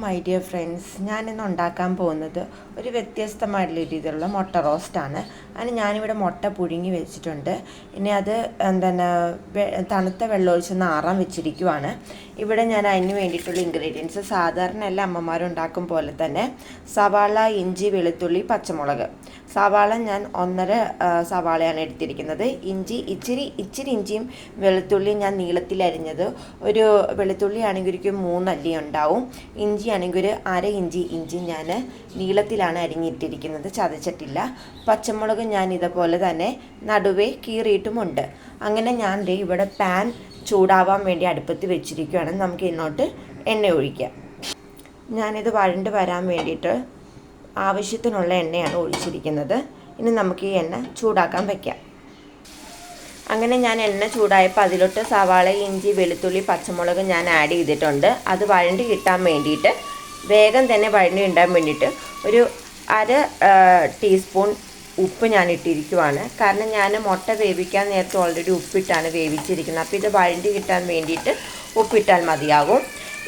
My dear friends, ഞാനിന്ന് ഉണ്ടാക്കാൻ പോകുന്നത് ഒരു വ്യത്യസ്തമായിട്ടുള്ള രീതിയിലുള്ള മുട്ട റോസ്റ്റാണ്. അതിന് ഞാനിവിടെ മുട്ട പുഴുങ്ങി വെച്ചിട്ടുണ്ട്. ഇനി അത് തണുത്ത വെള്ളമൊഴിച്ചൊന്ന് ആറാൻ വെച്ചിരിക്കുവാണ്. ഇവിടെ ഞാൻ അതിന് വേണ്ടിയിട്ടുള്ള ഇൻഗ്രീഡിയൻസ് സാധാരണ എല്ലാ അമ്മമാരും ഉണ്ടാക്കും പോലെ തന്നെ സവാള, ഇഞ്ചി, വെളുത്തുള്ളി, പച്ചമുളക്. സവാള ഞാൻ 1.5 സവാളയാണ് എടുത്തിരിക്കുന്നത്. ഇച്ചിരി ഇഞ്ചിയും വെളുത്തുള്ളിയും ഞാൻ നീളത്തിൽ അരിഞ്ഞത്. ഒരു വെളുത്തുള്ളി ആണെങ്കിൽ ഒരു 3 അല്ലി ഉണ്ടാവും. ഇഞ്ചി ആണെങ്കിൽ ഒരു 1/2 ഇഞ്ചി ഞാൻ നീളത്തിലാണ് അരിഞ്ഞിട്ടിരിക്കുന്നത്, ചതച്ചിട്ടില്ല. പച്ചമുളക് ഞാൻ ഇതുപോലെ തന്നെ നടുവേ കീറിയിട്ടുമുണ്ട്. അങ്ങനെ ഞാൻ ഇവിടെ പാൻ ചൂടാവാൻ വേണ്ടി അടുപ്പത്ത് വെച്ചിരിക്കുകയാണ്. നമുക്ക് ഇതിനോട്ട് എണ്ണ ഒഴിക്കാം. ഞാനിത് വഴണ്ട് വരാൻ വേണ്ടിയിട്ട് ആവശ്യത്തിനുള്ള എണ്ണയാണ് ഒഴിച്ചിരിക്കുന്നത്. ഇനി നമുക്ക് ഈ എണ്ണ ചൂടാക്കാൻ വയ്ക്കാം. അങ്ങനെ ഞാൻ എണ്ണ ചൂടായപ്പോൾ അതിലോട്ട് സവാള, ഇഞ്ചി, വെളുത്തുള്ളി, പച്ചമുളക് ഞാൻ ആഡ് ചെയ്തിട്ടുണ്ട്. അത് വഴണ്ടി കിട്ടാൻ വേണ്ടിയിട്ട്, വേഗം തന്നെ വഴണ്ടി കിട്ടാൻ വേണ്ടിയിട്ട് ഒരു 1/2 ടീസ്പൂൺ ഉപ്പ് ഞാൻ ഇട്ടിരിക്കുവാണ്. കാരണം ഞാൻ മുട്ട വേവിക്കാൻ നേരത്തെ ഓൾറെഡി ഉപ്പിട്ടാണ് വേവിച്ചിരിക്കുന്നത്. അപ്പോൾ ഇത് വഴണ്ടി കിട്ടാൻ വേണ്ടിയിട്ട് ഉപ്പിട്ടാൽ മതിയാകും.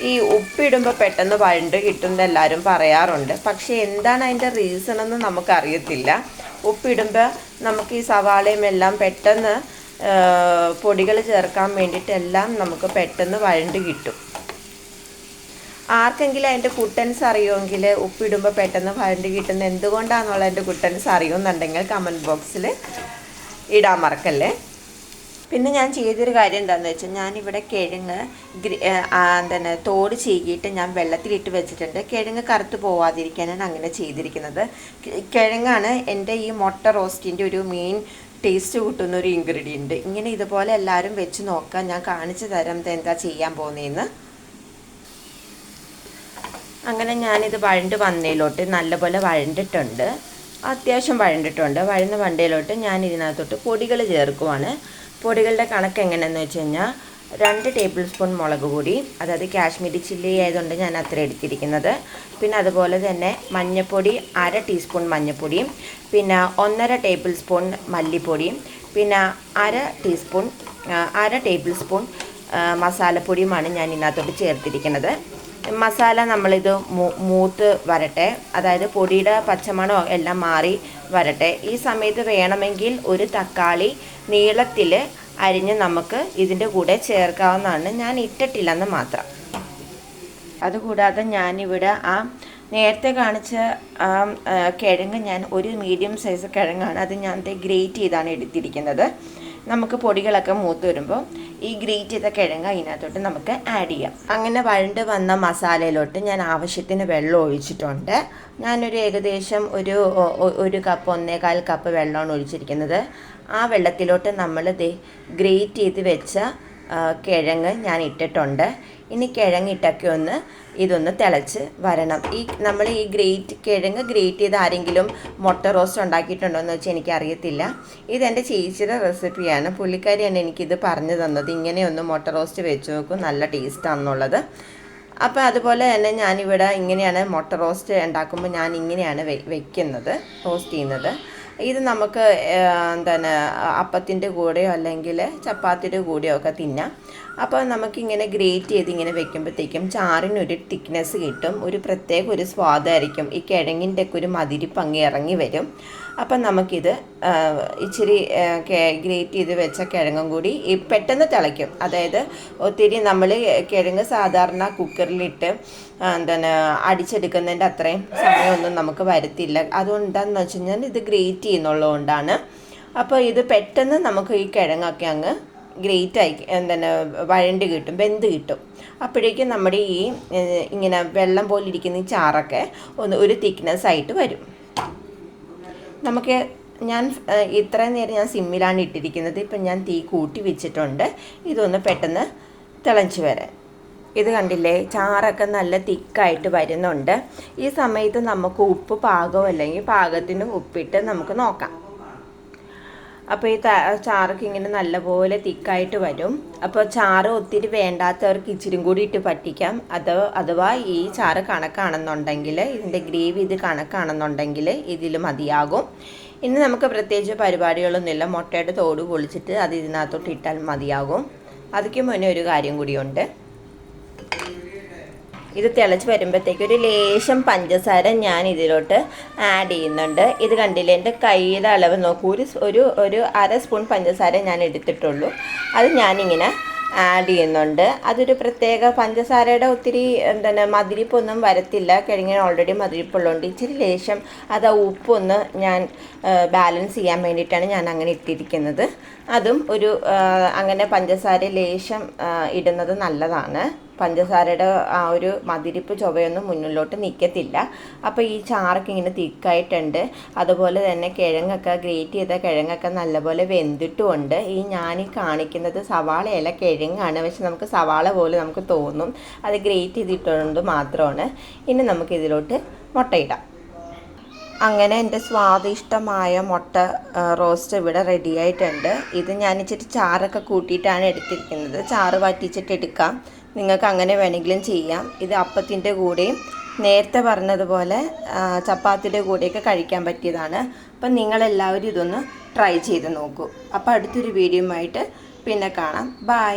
ഈ ഉപ്പിടുമ്പോൾ പെട്ടെന്ന് വഴണ്ട് കിട്ടുമെന്ന് എല്ലാവരും പറയാറുണ്ട്. പക്ഷേ എന്താണ് അതിൻ്റെ റീസൺ എന്ന് നമുക്കറിയത്തില്ല. ഉപ്പിടുമ്പോൾ നമുക്ക് ഈ സവാളയും എല്ലാം പെട്ടെന്ന് പൊടികൾ ചേർക്കാൻ വേണ്ടിയിട്ടെല്ലാം നമുക്ക് പെട്ടെന്ന് വഴണ്ട് കിട്ടും. ആർക്കെങ്കിലും അതിൻ്റെ കുട്ടൻസ് അറിയുമെങ്കിൽ ഉപ്പിടുമ്പോൾ പെട്ടെന്ന് വഴണ്ട് കിട്ടുന്നത് എന്തുകൊണ്ടാണെന്നുള്ളതിൻ്റെ കുട്ടൻസ് അറിയുമെന്നുണ്ടെങ്കിൽ കമൻറ്റ് ബോക്സിൽ ഇടാൻ മറക്കല്ലേ. പിന്നെ ഞാൻ ചെയ്തൊരു കാര്യം എന്താണെന്ന് വെച്ചാൽ, ഞാനിവിടെ കിഴങ്ങ് തോട് ചീകിയിട്ട് ഞാൻ വെള്ളത്തിലിട്ട് വെച്ചിട്ടുണ്ട്. കിഴങ്ങ് കറുത്ത് പോവാതിരിക്കാനാണ് അങ്ങനെ ചെയ്തിരിക്കുന്നത്. കിഴങ്ങാണ് എൻ്റെ ഈ മുട്ട റോസ്റ്റിൻ്റെ ഒരു മെയിൻ ടേസ്റ്റ് കൂട്ടുന്ന ഒരു ഇൻഗ്രീഡിയൻറ്റ്. ഇങ്ങനെ ഇതുപോലെ എല്ലാവരും വെച്ച് നോക്കാം. ഞാൻ കാണിച്ചു തരാം എന്താ ചെയ്യാൻ പോകുന്നതെന്ന്. അങ്ങനെ ഞാനിത് വഴണ്ട് വന്നതിലോട്ട് നല്ലപോലെ വഴണ്ടിട്ടുണ്ട്, അത്യാവശ്യം വഴണ്ടിട്ടുണ്ട്. വഴന്ന വണ്ടയിലോട്ട് ഞാൻ ഇതിനകത്തോട്ട് പൊടികൾ ചേർക്കുവാണ്. പൊടികളുടെ കണക്ക് എങ്ങനെയെന്ന് വെച്ച് കഴിഞ്ഞാൽ 2 ടേബിൾ സ്പൂൺ മുളക് പൊടി, അതായത് കാശ്മീരി ചില്ലി ആയതുകൊണ്ട് ഞാൻ അത്ര എടുത്തിരിക്കുന്നത്. പിന്നെ അതുപോലെ തന്നെ മഞ്ഞൾപ്പൊടി 1/2 ടീസ്പൂൺ മഞ്ഞൾപ്പൊടിയും, പിന്നെ 1.5 ടേബിൾ സ്പൂൺ മല്ലിപ്പൊടിയും, പിന്നെ 1/2 ടേബിൾ സ്പൂൺ മസാലപ്പൊടിയുമാണ് ഞാൻ ഇതിനകത്തോട്ട് ചേർത്തിരിക്കുന്നത്. മസാല നമ്മളിത് മൂത്ത് വരട്ടെ, അതായത് പൊടിയുടെ പച്ചമണോ എല്ലാം മാറി വരട്ടെ. ഈ സമയത്ത് വേണമെങ്കിൽ ഒരു തക്കാളി നീളത്തിൽ അരിഞ്ഞ് നമുക്ക് ഇതിൻ്റെ കൂടെ ചേർക്കാവുന്നതാണ്. ഞാൻ ഇട്ടിട്ടില്ലെന്ന് മാത്രം. അതുകൂടാതെ ഞാനിവിടെ നേരത്തെ കാണിച്ച കിഴങ്ങ്, ഞാൻ ഒരു മീഡിയം സൈസ് കിഴങ്ങാണ്, അത് ഞാൻ ഗ്രേറ്റ് ചെയ്താണ് എടുത്തിരിക്കുന്നത്. നമുക്ക് പൊടികളൊക്കെ മൂത്ത് വരുമ്പോൾ ഈ ഗ്രേറ്റ് ചെയ്ത കിഴങ്ങ് അതിനകത്തോട്ട് നമുക്ക് ആഡ് ചെയ്യാം. അങ്ങനെ വഴണ്ട് വന്ന മസാലയിലോട്ട് ഞാൻ ആവശ്യത്തിന് വെള്ളം ഒഴിച്ചിട്ടുണ്ട്. ഞാനൊരു ഏകദേശം ഒരു കപ്പ് 1.25 കപ്പ് വെള്ളമാണ് ഒഴിച്ചിരിക്കുന്നത്. ആ വെള്ളത്തിലോട്ട് നമ്മൾ ഗ്രേറ്റ് ചെയ്ത് വെച്ച കിഴങ്ങ് ഞാൻ ഇട്ടിട്ടുണ്ട്. ഇനി കിഴങ്ങിട്ടൊക്കെ ഇതൊന്ന് തിളച്ച് വരണം. നമ്മൾ ഈ കിഴങ്ങ് ഗ്രേറ്റ് ചെയ്ത് ആരെങ്കിലും മുട്ട റോസ്റ്റ് ഉണ്ടാക്കിയിട്ടുണ്ടോ എന്ന് വെച്ചാൽ എനിക്കറിയത്തില്ല. ഇതെൻ്റെ ചേച്ചിയുടെ റെസിപ്പിയാണ്. പുള്ളിക്കാരിയാണ് എനിക്കിത് പറഞ്ഞു തന്നത്. ഇങ്ങനെയൊന്ന് മുട്ട റോസ്റ്റ് വെച്ച് നോക്കും, നല്ല ടേസ്റ്റാണെന്നുള്ളത്. അപ്പോൾ അതുപോലെ തന്നെ ഞാനിവിടെ ഇങ്ങനെയാണ് മുട്ട റോസ്റ്റ് ഉണ്ടാക്കുമ്പോൾ ഞാൻ ഇങ്ങനെയാണ് റോസ്റ്റ് ചെയ്യുന്നത്. ഇത് നമുക്ക് അപ്പത്തിൻ്റെ കൂടെയോ അല്ലെങ്കിൽ ചപ്പാത്തിയുടെ കൂടെയോ ഒക്കെ തിന്നാം. അപ്പോൾ നമുക്കിങ്ങനെ ഗ്രേറ്റ് ചെയ്ത് ഇങ്ങനെ വെക്കുമ്പോഴത്തേക്കും ചാറിനൊരു തിക്നെസ് കിട്ടും, ഒരു സ്വാദായിരിക്കും. ഈ കിഴങ്ങിൻ്റെ ഒക്കെ ഒരു മതിരിപ്പ് അങ്ങ് ഇറങ്ങി വരും. അപ്പം നമുക്കിത് ഇച്ചിരി ഗ്രേറ്റ് ചെയ്ത് വെച്ച കിഴങ്ങും കൂടി പെട്ടെന്ന് തിളയ്ക്കും. അതായത് ഒത്തിരി നമ്മൾ കിഴങ്ങ് സാധാരണ കുക്കറിലിട്ട് അടിച്ചെടുക്കുന്നതിൻ്റെ അത്രയും സമയമൊന്നും നമുക്ക് വരത്തില്ല. അതുകൊണ്ടാണെന്ന് വെച്ച് കഴിഞ്ഞാൽ ഇത് ഗ്രേറ്റ് ചെയ്യുന്നുള്ളതുകൊണ്ടാണ്. അപ്പോൾ ഇത് പെട്ടെന്ന് നമുക്ക് ഈ കിഴങ്ങൊക്കെ അങ്ങ് ഗ്രേറ്റായി വഴണ്ട് കിട്ടും, വെന്ത് കിട്ടും. അപ്പോഴേക്കും നമ്മുടെ ഇങ്ങനെ വെള്ളം പോലെ ഇരിക്കുന്ന ഈ ചാറൊക്കെ ഒരു തിക്നെസ് ആയിട്ട് വരും. ഞാൻ ഇത്രയും നേരം ഞാൻ സിമ്മിലാണ് ഇട്ടിരിക്കുന്നത്. ഇപ്പം ഞാൻ തീ കൂട്ടി വെച്ചിട്ടുണ്ട്. ഇതൊന്ന് പെട്ടെന്ന് തിളച്ച് വരാൻ. ഇത് കണ്ടില്ലേ, ചാറൊക്കെ നല്ല തിക്കായിട്ട് വരുന്നുണ്ട്. ഈ സമയത്ത് നമുക്ക് ഉപ്പ് പാകമോ അല്ലെങ്കിൽ പാകത്തിന് ഉപ്പിട്ട് നമുക്ക് നോക്കാം. അപ്പോൾ ഈ ചാറൊക്കെ ഇങ്ങനെ നല്ലപോലെ തിക്കായിട്ട് വരും. അപ്പോൾ ചാറ് ഒത്തിരി വേണ്ടാത്തവർക്ക് ഇച്ചിരി കൂടി ഇട്ട് പറ്റിക്കാം. അഥവാ ഈ ചാറ് കണക്കാണെന്നുണ്ടെങ്കിൽ, ഇതിൻ്റെ ഗ്രേവി ഇത് കണക്കാണെന്നുണ്ടെങ്കിൽ ഇതിൽ മതിയാകും. ഇനി നമുക്ക് പ്രത്യേകിച്ച് പരിപാടികളൊന്നുമില്ല. മുട്ടയുടെ തോട് പൊളിച്ചിട്ട് അത് ഇതിനകത്തോട്ട് ഇട്ടാൽ മതിയാകും. അതിക്ക് മുന്നേ ഒരു കാര്യം കൂടിയുണ്ട്. ഇത് തിളച്ച് വരുമ്പോഴത്തേക്ക് ഒരു ലേശം പഞ്ചസാര ഞാൻ ഇതിലോട്ട് ആഡ് ചെയ്യുന്നുണ്ട്. ഇത് കണ്ടില്ലേ, എൻ്റെ കയ്യിലെ അളവ് നോക്കൂ, ഒരു അര സ്പൂൺ പഞ്ചസാര ഞാൻ എടുത്തിട്ടുള്ളൂ. അത് ഞാനിങ്ങനെ ആഡ് ചെയ്യുന്നുണ്ട്. അതൊരു പ്രത്യേക പഞ്ചസാരയുടെ ഒത്തിരി എന്താണ് മധുരിപ്പൊന്നും വരത്തില്ല. കിഴങ്ങിന് ഓൾറെഡി മധുരിപ്പുള്ളതുകൊണ്ട് ഇച്ചിരി ലേശം അത് ഉപ്പൊന്ന് ഞാൻ ബാലൻസ് ചെയ്യാൻ വേണ്ടിയിട്ടാണ് ഞാൻ അങ്ങനെ ഇട്ടിരിക്കുന്നത്. അതും അങ്ങനെ പഞ്ചസാര ലേശം ഇടുന്നത് നല്ലതാണ്. പഞ്ചസാരയുടെ ആ ഒരു മധുരിപ്പ് ചുവയൊന്നും മുന്നിലോട്ട് നിൽക്കത്തില്ല. അപ്പോൾ ഈ ചാറൊക്കെ ഇങ്ങനെ തിക്കായിട്ടുണ്ട്. അതുപോലെ തന്നെ കിഴങ്ങൊക്കെ ഗ്രേറ്റ് ചെയ്ത കിഴങ്ങൊക്കെ നല്ലപോലെ വെന്തിട്ടുമുണ്ട്. ഞാൻ കാണിക്കുന്നത് സവാളയല്ല, കിഴങ്ങാണ്. പക്ഷെ നമുക്ക് സവാള പോലെ നമുക്ക് തോന്നും. അത് ഗ്രേറ്റ് ചെയ്തിട്ടുണ്ട് മാത്രമാണ്. ഇനി നമുക്കിതിലോട്ട് മുട്ടയിടാം. അങ്ങനെ എൻ്റെ സ്വാദിഷ്ടമായ മുട്ട റോസ്റ്റ് ഇവിടെ റെഡി ആയിട്ടുണ്ട്. ഇത് ഞാൻ ഇച്ചിരി ചാറൊക്കെ കൂട്ടിയിട്ടാണ് എടുത്തിരിക്കുന്നത്. ചാറ് വറ്റിച്ചിട്ട് എടുക്കാം, നിങ്ങൾക്ക് അങ്ങനെ വേണമെങ്കിലും ചെയ്യാം. ഇത് അപ്പത്തിൻ്റെ കൂടെയും നേരത്തെ പറഞ്ഞതുപോലെ ചപ്പാത്തിയുടെ കൂടെയൊക്കെ കഴിക്കാൻ പറ്റിയതാണ്. അപ്പം നിങ്ങളെല്ലാവരും ഇതൊന്ന് ട്രൈ ചെയ്ത് നോക്കൂ. അപ്പോൾ അടുത്തൊരു വീഡിയോയുമായിട്ട് പിന്നെ കാണാം. ബൈ.